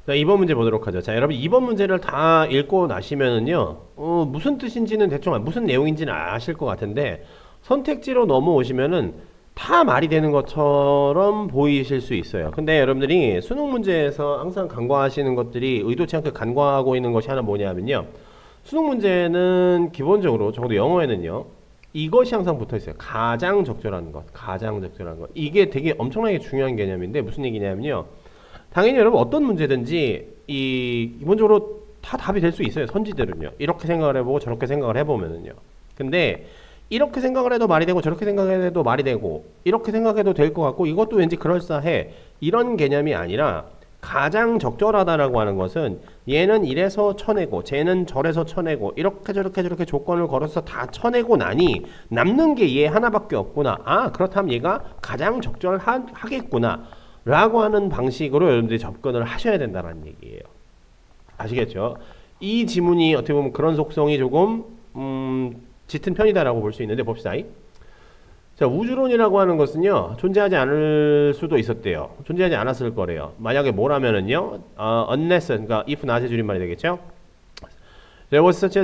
자, 2번 문제 보도록 하죠. 자, 여러분 2번 문제를 다 읽고 나시면은요, 무슨 뜻인지는 대충, 무슨 내용인지는 아실 것 같은데, 선택지로 넘어오시면은 다 말이 되는 것처럼 보이실 수 있어요. 근데 여러분들이 수능 문제에서 항상 간과하시는 것들이 의도치 않게 간과하고 있는 것이 하나 뭐냐면요. 수능 문제는 기본적으로, 적어도 영어에는요, 이것이 항상 붙어 있어요. 가장 적절한 것, 가장 적절한 것. 이게 되게 엄청나게 중요한 개념인데, 무슨 얘기냐면요. 당연히 여러분 어떤 문제든지 기본적으로 다 답이 될 수 있어요. 선지들은요. 이렇게 생각을 해보고 저렇게 생각을 해보면은요. 근데 이렇게 생각을 해도 말이 되고 저렇게 생각해도 말이 되고 이렇게 생각해도 될 것 같고 이것도 왠지 그럴싸해. 이런 개념이 아니라 가장 적절하다라고 하는 것은 얘는 이래서 쳐내고 쟤는 저래서 쳐내고 이렇게 저렇게 저렇게 조건을 걸어서 다 쳐내고 나니 남는 게 얘 하나밖에 없구나. 아, 그렇다면 얘가 가장 적절하겠구나. 라고 하는 방식으로 여러분들이 접근을 하셔야 된다는 얘기예요. 아시겠죠? 이 지문이 어떻게 보면 그런 속성이 조금 짙은 편이다라고 볼 수 있는데 봅시다. 자, 우주론이라고 하는 것은요, 존재하지 않을 수도 있었대요. 존재하지 않았을 거래요. 만약에 뭐라면은요, unless, 그러니까 if not의 줄임말이 되겠죠? There was such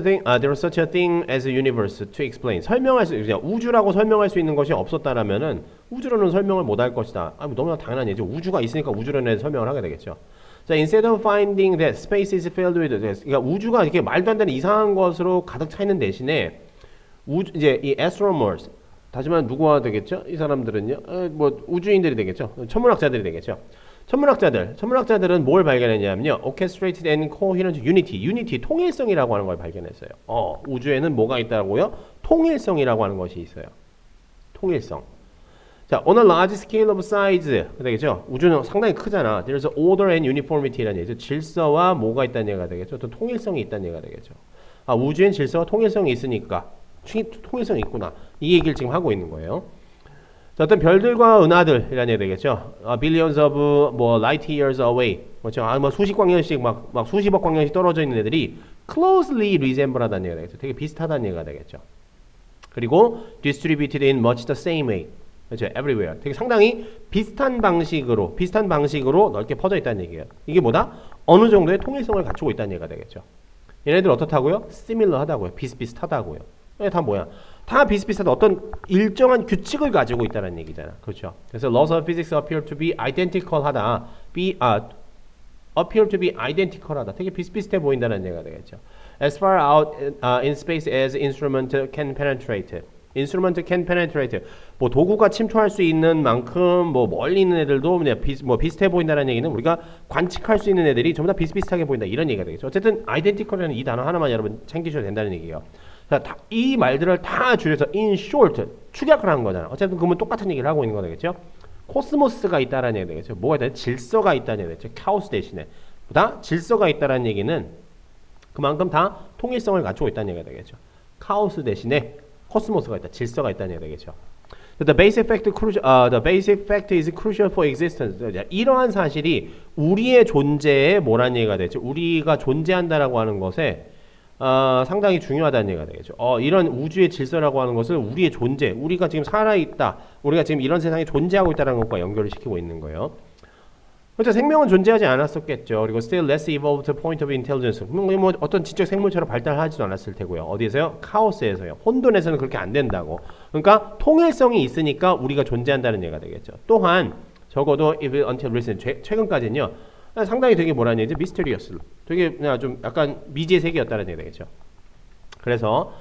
a thing as a universe to explain. 설명할 수, 그냥 우주라고 설명할 수 있는 것이 없었다라면은 우주론은 설명을 못할 것이다. 아, 너무나 당연한 얘기죠. 우주가 있으니까 우주론에 설명을 하게 되겠죠. 자, instead of finding that space is filled with this, 그러니까 우주가 이렇게 말도 안 되는 이상한 것으로 가득 차 있는 대신에 이제 이 astronomers, 다시 말하면 누구가 되겠죠? 이 사람들은요, 뭐 우주인들이 되겠죠. 천문학자들이 되겠죠. 천문학자들은 뭘 발견했냐면요. Orchestrated and Coherent Unity, 통일성이라고 하는 걸 발견했어요. 우주에는 뭐가 있다고요? 통일성이라고 하는 것이 있어요. 통일성. 자, on a large scale of size 되겠죠. 우주는 상당히 크잖아. There's order and uniformity라는 얘기죠. 질서와 뭐가 있다는 얘기가 되겠죠. 또 통일성이 있다는 얘기가 되겠죠. 아, 우주엔 질서와 통일성이 있으니까 통일성이 있구나. 이 얘기를 지금 하고 있는 거예요. 자, 어떤 별들과 은하들이라는 얘기 되겠죠. Billions of 뭐 light years away. 그렇죠. 뭐 수십 광년씩 막 수십억 광년씩 떨어져 있는 애들이 closely resemble 하다는 얘기가 되겠죠. 되게 비슷하다는 얘기가 되겠죠. 그리고 distributed in much the same way. 그렇죠. everywhere. 되게 상당히 비슷한 방식으로 넓게 퍼져 있다는 얘기예요. 이게 뭐다? 어느 정도의 통일성을 갖추고 있다는 얘기가 되겠죠. 얘네들 어떻다고요? similar 하다고요. 비슷비슷하다고요. 이게 다 뭐야? 다 비슷비슷하다. 어떤 일정한 규칙을 가지고 있다는 얘기잖아. 그렇죠? 그래서 laws of physics appear to be identical 하다. appear to be identical 하다. 되게 비슷비슷해 보인다는 얘기가 되겠죠. As far out in space as instrument can penetrate. instrument can penetrate. 뭐 도구가 침투할 수 있는 만큼 뭐 멀리 있는 애들도 그냥 비슷해 보인다는 얘기는 우리가 관측할 수 있는 애들이 전부 다 비슷비슷하게 보인다. 이런 얘기가 되겠죠. 어쨌든 identical이라는 이 단어 하나만 여러분 챙기셔도 된다는 얘기예요. 자, 이 말들을 다 줄여서 in short 축약을 한 거잖아. 어쨌든 그러면 똑같은 얘기를 하고 있는 거 되겠죠. 코스모스가 있다라는 얘기 되겠죠. 뭐가 있다? 질서가 있다는 얘기 되겠죠. 카오스 대신에 보다 질서가 있다라는 얘기는 그만큼 다 통일성을 갖추고 있다는 얘기가 되겠죠. 카오스 대신에 코스모스가 있다. 질서가 있다는 얘기가 되겠죠. The basic fact is crucial for existence. 이러한 사실이 우리의 존재에 뭐라는 얘기가 되죠. 우리가 존재한다라고 하는 것에 상당히 중요하다는 얘기가 되겠죠. 이런 우주의 질서라고 하는 것을 우리의 존재, 우리가 지금 살아있다, 우리가 지금 이런 세상에 존재하고 있다는 것과 연결을 시키고 있는 거예요. 그렇죠. 생명은 존재하지 않았었겠죠. 그리고 still less evolved point of intelligence. 뭐 어떤 지적 생물처럼 발달하지도 않았을 테고요. 어디에서요? 카오스에서요. 혼돈에서는 그렇게 안 된다고. 그러니까 통일성이 있으니까 우리가 존재한다는 얘기가 되겠죠. 또한 적어도 even until recent, 최근까지는요. 상당히 되게 뭐라는 얘기죠? 미스테리어스. 되게 그냥 좀 약간 미지의 세계였다는 얘기가 되겠죠. 그래서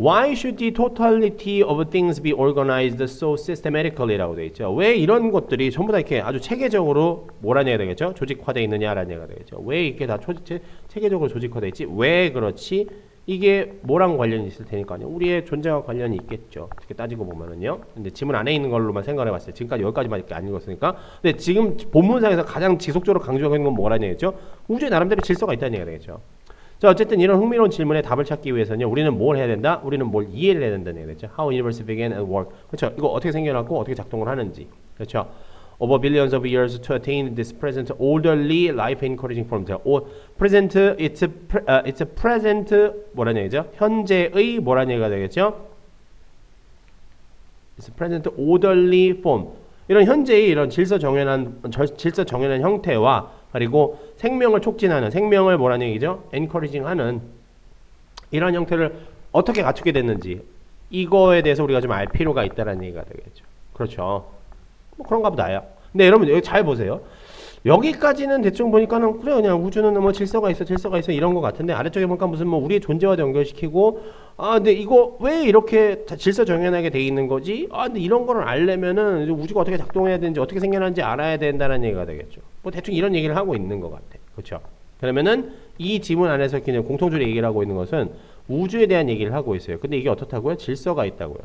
Why should the totality of things be organized so systematically라고 되어 있죠. 왜 이런 것들이 전부 다 이렇게 아주 체계적으로 뭐라는 얘기가 되겠죠? 조직화되어 있느냐라는 얘기가 되겠죠. 왜 이렇게 다 체계적으로 조직화되어 있지? 왜 그렇지? 이게 뭐랑 관련이 있을 테니까요. 우리의 존재와 관련이 있겠죠. 이렇게 따지고 보면은요. 근데 지문 안에 있는 걸로만 생각을 해봤어요. 지금까지 여기까지만 이렇게 안 읽었으니까. 근데 지금 본문상에서 가장 지속적으로 강조하고 있는 건 뭐라는 얘기죠? 우주에 나름대로 질서가 있다는 얘기가 되겠죠. 자, 어쨌든 이런 흥미로운 질문에 답을 찾기 위해서는 우리는 뭘 해야 된다? 우리는 뭘 이해를 해야 된다는 얘기겠죠. How universe began and work. 그렇죠. 이거 어떻게 생겨났고 어떻게 작동을 하는지. 그렇죠. Over billions of years to attain this present orderly life encouraging form. present it's a present 뭐라는 얘기죠? 현재의 뭐라는 얘기가 되겠죠? It's a present orderly form. 이런 현재의 이런 질서 정연한 형태와 그리고 생명을 촉진하는, 생명을 뭐라는 얘기죠? encouraging 하는 이런 형태를 어떻게 갖추게 됐는지 이거에 대해서 우리가 좀 알 필요가 있다는 얘기가 되겠죠. 그렇죠. 뭐 그런가 보다요. 근데 여러분 여기 잘 보세요. 여기까지는 대충 보니까는 그래 그냥 우주는 뭐 질서가 있어 이런 것 같은데 아래쪽에 보니까 무슨 뭐 우리의 존재와 연결시키고 근데 이거 왜 이렇게 질서 정연하게 돼 있는 거지? 근데 이런 거를 알려면은 우주가 어떻게 작동해야 되는지 어떻게 생겨나는지 알아야 된다는 얘기가 되겠죠. 뭐 대충 이런 얘기를 하고 있는 것 같아. 그렇죠? 그러면은 이 지문 안에서 그냥 공통적으로 얘기를 하고 있는 것은 우주에 대한 얘기를 하고 있어요. 근데 이게 어떻다고요? 질서가 있다고요.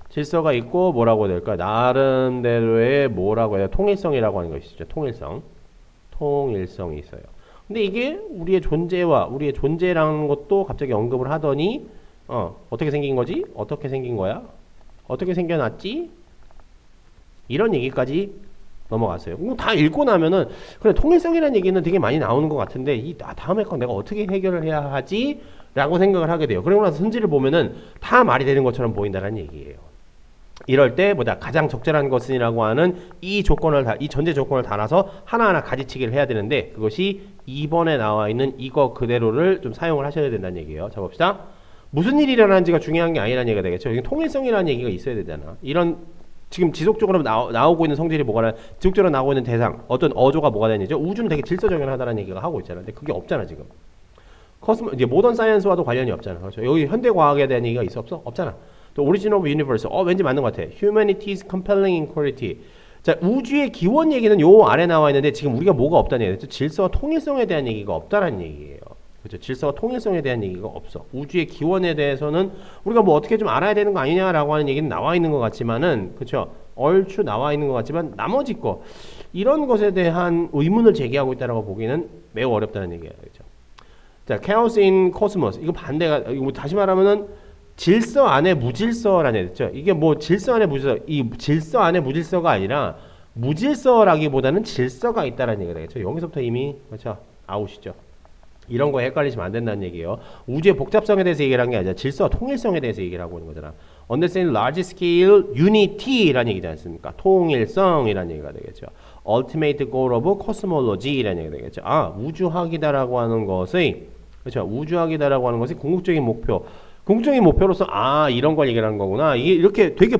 질서가 있고 뭐라고 해야 될까? 나름대로의 뭐라고 해야 돼? 통일성이라고 하는 것이죠. 통일성이 있어요. 근데 이게 우리의 존재와 우리의 존재라는 것도 갑자기 언급을 하더니 어떻게 생긴 거지? 어떻게 생긴 거야? 어떻게 생겨났지? 이런 얘기까지 넘어갔어요. 다 읽고 나면은 그래 통일성이라는 얘기는 되게 많이 나오는 것 같은데 이 다음에 건 내가 어떻게 해결을 해야 하지? 라고 생각을 하게 돼요. 그러고 나서 선지를 보면은 다 말이 되는 것처럼 보인다는 얘기예요. 이럴 때 뭐다 가장 적절한 것은이라고 하는 이 전제 조건을 달아서 하나하나 가지치기를 해야 되는데 그것이 2번에 나와 있는 이거 그대로를 좀 사용을 하셔야 된다는 얘기예요. 자 봅시다. 무슨 일이 일어나는지가 중요한 게 아니라는 얘기가 되겠죠. 여기 통일성이라는 얘기가 있어야 되잖아. 이런 지금 지속적으로 나오고 있는 성질이 뭐가 지속적으로 나오고 있는 대상 어떤 어조가 뭐가 되는지죠. 우주는 되게 질서정연하다는 얘기가 하고 있잖아. 근데 그게 없잖아 지금. 이제 모던 사이언스와도 관련이 없잖아. 그렇죠? 여기 현대 과학에 대한 얘기가 있어 없어? 없잖아. 또 Origin of Universe. 왠지 맞는 것 같아. Humanity's compelling inquiry. 자, 우주의 기원 얘기는 요 아래 나와 있는데 지금 우리가 뭐가 없다는 얘기죠. 질서와 통일성에 대한 얘기가 없다라는 얘기예요. 그렇죠? 질서와 통일성에 대한 얘기가 없어. 우주의 기원에 대해서는 우리가 뭐 어떻게 좀 알아야 되는 거 아니냐라고 하는 얘기는 나와 있는 것 같지만은 그렇죠? 얼추 나와 있는 것 같지만 나머지 거 이런 것에 대한 의문을 제기하고 있다라고 보기는 매우 어렵다는 얘기예요. 그렇죠? 자, chaos in cosmos. 이거 반대가 이거 다시 말하면은 질서 안에 무질서라는 얘기죠. 이게 뭐 질서 안에 무질서, 이 질서 안에 무질서가 아니라 무질서라기보다는 질서가 있다라는 얘기가 되겠죠. 여기서부터 이미 그렇죠 아웃이죠. 이런 거에 헷갈리시면 안 된다는 얘기예요. 우주의 복잡성에 대해서 얘기를 한 게 아니라 질서와 통일성에 대해서 얘기를 하고 있는 거잖아. Understand large scale unity라는 얘기지 않습니까? 통일성이라는 얘기가 되겠죠. Ultimate goal of cosmology라는 얘기가 되겠죠. 우주학이다라고 하는 것의 그렇죠. 우주학이다라고 하는 것이 궁극적인 목표. 궁극적인 목표로서 이런 걸 얘기하는 거구나. 이게 이렇게 되게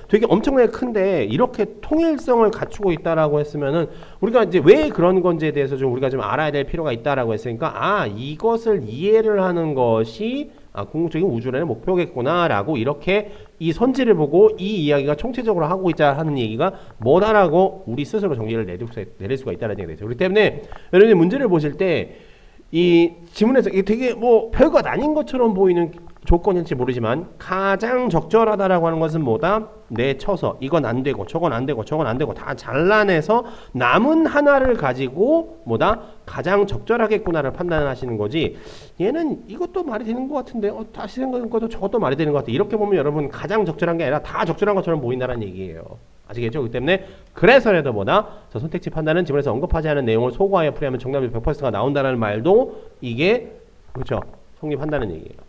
되게 엄청나게 큰데 이렇게 통일성을 갖추고 있다라고 했으면은 우리가 이제 왜 그런 건지에 대해서 좀 우리가 좀 알아야 될 필요가 있다라고 했으니까 이것을 이해를 하는 것이 궁극적인 우주라는 목표겠구나라고 이렇게 이 선지를 보고 이 이야기가 총체적으로 하고 있자 하는 얘기가 뭐다라고 우리 스스로 정리를 내릴 수가 있다는 얘기가 되죠. 그렇기 때문에 여러분이 문제를 보실 때 이 지문에서 이게 되게 뭐 별것 아닌 것처럼 보이는 조건일지 모르지만 가장 적절하다라고 하는 것은 뭐다? 내쳐서 이건 안 되고 저건 안 되고 저건 안 되고 다 잘라내서 남은 하나를 가지고 뭐다? 가장 적절하겠구나를 판단하시는 거지. 얘는 이것도 말이 되는 것 같은데 다시 생각해봐도 저것도 말이 되는 것 같아. 이렇게 보면 여러분 가장 적절한 게 아니라 다 적절한 것처럼 보인다는 얘기예요. 아시겠죠? 그렇기 때문에 그래서라도 뭐다? 저 선택지 판단은 지문에서 언급하지 않은 내용을 소거하여 풀이하면 정답이 100%가 나온다는 말도 이게 그렇죠? 성립한다는 얘기예요.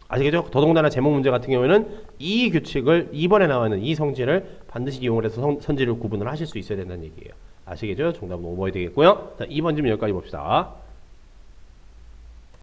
아시겠죠? 더더군다나 제목 문제 같은 경우에는 이 규칙을 2번에 나와 있는 이 성질을 반드시 이용을 해서 선지를 구분을 하실 수 있어야 된다는 얘기예요. 아시겠죠? 정답은 5번이 되겠고요. 자, 2번 질문 여기까지 봅시다.